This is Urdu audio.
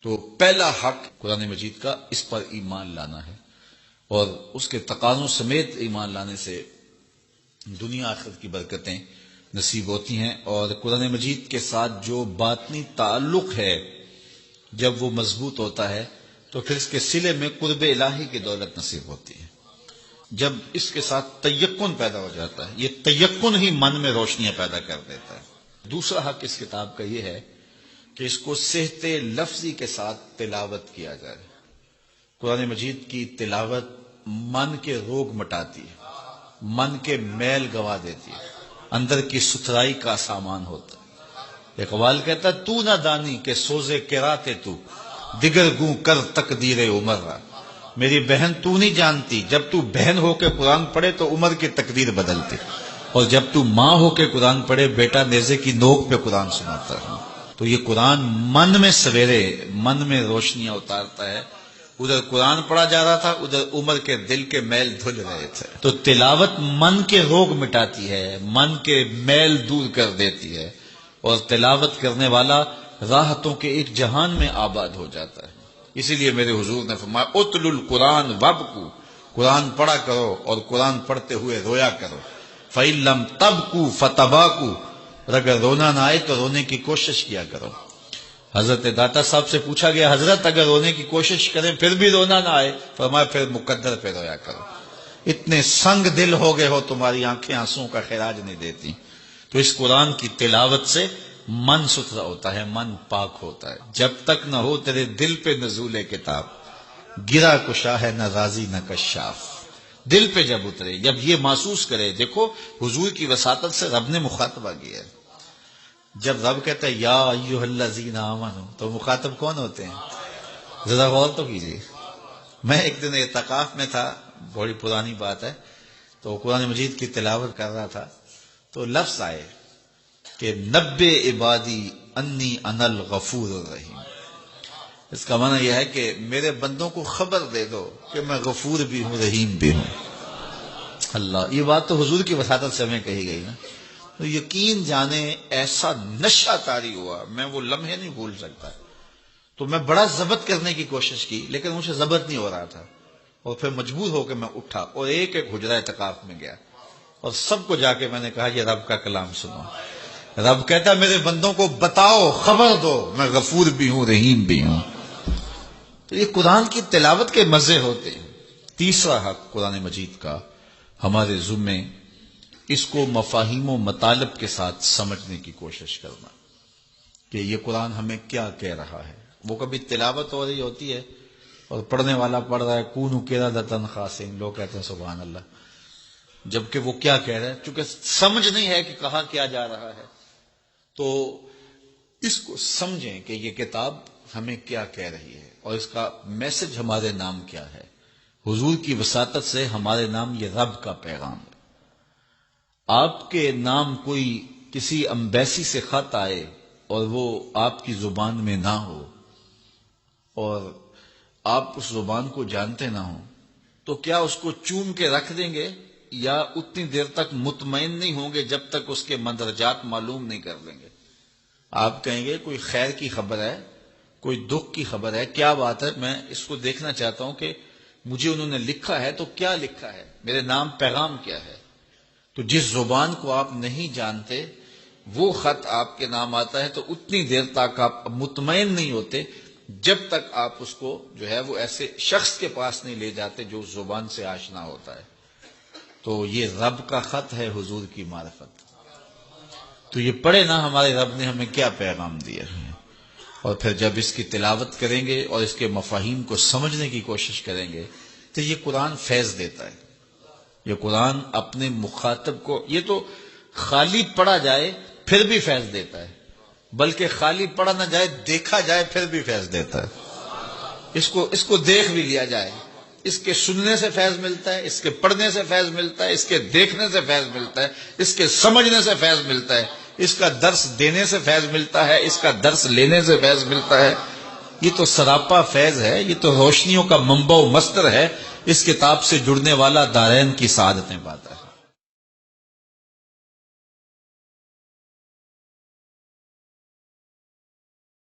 تو پہلا حق قرآن مجید کا اس پر ایمان لانا ہے، اور اس کے تقاضوں سمیت ایمان لانے سے دنیا آخرت کی برکتیں نصیب ہوتی ہیں، اور قرآن مجید کے ساتھ جو باطنی تعلق ہے جب وہ مضبوط ہوتا ہے تو پھر اس کے صلے میں قرب الہی کی دولت نصیب ہوتی ہے۔ جب اس کے ساتھ تیقن پیدا ہو جاتا ہے، یہ تیقن ہی من میں روشنیاں پیدا کر دیتا ہے۔ دوسرا حق اس کتاب کا یہ ہے کہ اس کو صحت لفظی کے ساتھ تلاوت کیا جائے۔ قرآن مجید کی تلاوت من کے روگ مٹاتی ہے، من کے میل گوا دیتی ہے، اندر کی ستھرائی کا سامان ہوتا ہے۔ اقبال کہتا ہے تو نہ دانی کہ سوزے کراتے تو دیگر گوں کر تقدیر عمر را۔ میری بہن تو نہیں جانتی، جب تو بہن ہو کے قرآن پڑھے تو عمر کی تقدیر بدلتی، اور جب تو ماں ہو کے قرآن پڑھے بیٹا نیزے کی نوک پہ قرآن سناتا ہے۔ تو یہ قرآن من میں سویرے من میں روشنیاں اتارتا ہے۔ ادھر قرآن پڑھا جا رہا تھا، ادھر عمر کے دل کے میل دھل رہے تھے۔ تو تلاوت من کے روگ مٹاتی ہے، من کے میل دور کر دیتی ہے، اور تلاوت کرنے والا راحتوں کے ایک جہان میں آباد ہو جاتا ہے۔ اسی لیے میرے حضور نے فرمایا اتل القرآن وابکو، قرآن پڑھا کرو اور قرآن پڑھتے ہوئے رویا کرو۔ فَإِن لَمْ تَبْكُوا فَتَبَاكُوا، اور اگر رونا نہ آئے تو رونے کی کوشش کیا کرو۔ حضرت داتا صاحب سے پوچھا گیا حضرت اگر رونے کی کوشش کریں پھر بھی رونا نہ آئے، فرمایا پھر مقدر پہ رویا کرو۔ اتنے سنگ دل ہو گئے ہو تمہاری آنکھیں آنسوں کا خراج نہیں دیتی۔ تو اس قرآن کی تلاوت سے من ستھرا ہوتا ہے، من پاک ہوتا ہے۔ جب تک نہ ہو تیرے دل پہ نزول کتاب، گرا کشا ہے نہ راضی نہ کشاف۔ دل پہ جب اترے، جب یہ محسوس کرے، دیکھو حضور کی وساطت سے رب نے مخاطبہ کیا ہے۔ جب رب کہتا ہے یا ایھا الذین آمنوا، تو مخاطب کون ہوتے ہیں؟ ذرا غور تو کیجیے۔ میں ایک دن اعتکاف میں تھا، بڑی پرانی بات ہے، تو قرآن مجید کی تلاوت کر رہا تھا، تو لفظ آئے کہ نبّئ عبادی انی انا الغفور الرحیم۔ اس کا معنی یہ ہے کہ میرے بندوں کو خبر دے دو کہ میں غفور بھی ہوں رحیم بھی ہوں۔ اللہ، یہ بات تو حضور کی وساطت سے ہمیں کہی گئی نا، تو یقین جانے ایسا نشہ طاری ہوا، میں وہ لمحے نہیں بھول سکتا۔ تو میں بڑا ضبط کرنے کی کوشش کی لیکن مجھے ضبط نہیں ہو رہا تھا، اور پھر مجبور ہو کے میں اٹھا اور ایک ایک حجرہ اعتکاف میں گیا اور سب کو جا کے میں نے کہا یہ رب کا کلام سنو۔ رب کہتا ہے میرے بندوں کو بتاؤ، خبر دو، میں غفور بھی ہوں رحیم بھی ہوں۔ تو یہ قرآن کی تلاوت کے مزے ہوتے ہیں۔ تیسرا حق قرآن مجید کا ہمارے ذمے، اس کو مفاہیم و مطالب کے ساتھ سمجھنے کی کوشش کرنا کہ یہ قرآن ہمیں کیا کہہ رہا ہے۔ وہ کبھی تلاوت ہو رہی ہوتی ہے اور پڑھنے والا پڑھ رہا ہے کونوا قردۃ خاسئین، لوگ کہتے ہیں سبحان اللہ، جبکہ وہ کیا کہہ رہا ہے، چونکہ سمجھ نہیں ہے کہ کہا کیا جا رہا ہے۔ تو اس کو سمجھیں کہ یہ کتاب ہمیں کیا کہہ رہی ہے اور اس کا میسج ہمارے نام کیا ہے۔ حضور کی وساطت سے ہمارے نام یہ رب کا پیغام ہے۔ آپ کے نام کوئی کسی امبیسی سے خط آئے اور وہ آپ کی زبان میں نہ ہو اور آپ اس زبان کو جانتے نہ ہوں، تو کیا اس کو چوم کے رکھ دیں گے یا اتنی دیر تک مطمئن نہیں ہوں گے جب تک اس کے مندرجات معلوم نہیں کر لیں گے؟ آپ کہیں گے کوئی خیر کی خبر ہے، کوئی دکھ کی خبر ہے، کیا بات ہے، میں اس کو دیکھنا چاہتا ہوں کہ مجھے انہوں نے لکھا ہے تو کیا لکھا ہے، میرے نام پیغام کیا ہے۔ تو جس زبان کو آپ نہیں جانتے وہ خط آپ کے نام آتا ہے تو اتنی دیر تک آپ مطمئن نہیں ہوتے جب تک آپ اس کو جو ہے وہ ایسے شخص کے پاس نہیں لے جاتے جو اس زبان سے آشنا ہوتا ہے۔ تو یہ رب کا خط ہے، حضور کی معرفت۔ تو یہ پڑھے نا ہمارے رب نے ہمیں کیا پیغام دیا ہے، اور پھر جب اس کی تلاوت کریں گے اور اس کے مفاہیم کو سمجھنے کی کوشش کریں گے تو یہ قرآن فیض دیتا ہے۔ یہ قرآن اپنے مخاطب کو، یہ تو خالی پڑھا جائے پھر بھی فیض دیتا ہے، بلکہ خالی پڑھا نہ جائے دیکھا جائے پھر بھی فیض دیتا ہے۔ اس کو دیکھ بھی لیا جائے، اس کے سننے سے فیض ملتا ہے، اس کے پڑھنے سے فیض ملتا ہے، اس کے دیکھنے سے فیض ملتا ہے، اس کے سمجھنے سے فیض ملتا ہے، اس کا درس دینے سے فیض ملتا ہے، اس کا درس لینے سے فیض ملتا ہے۔ یہ تو سراپا فیض ہے، یہ تو روشنیوں کا منبع و مصدر ہے۔ اس کتاب سے جڑنے والا دارین کی سعادتیں پاتا ہے۔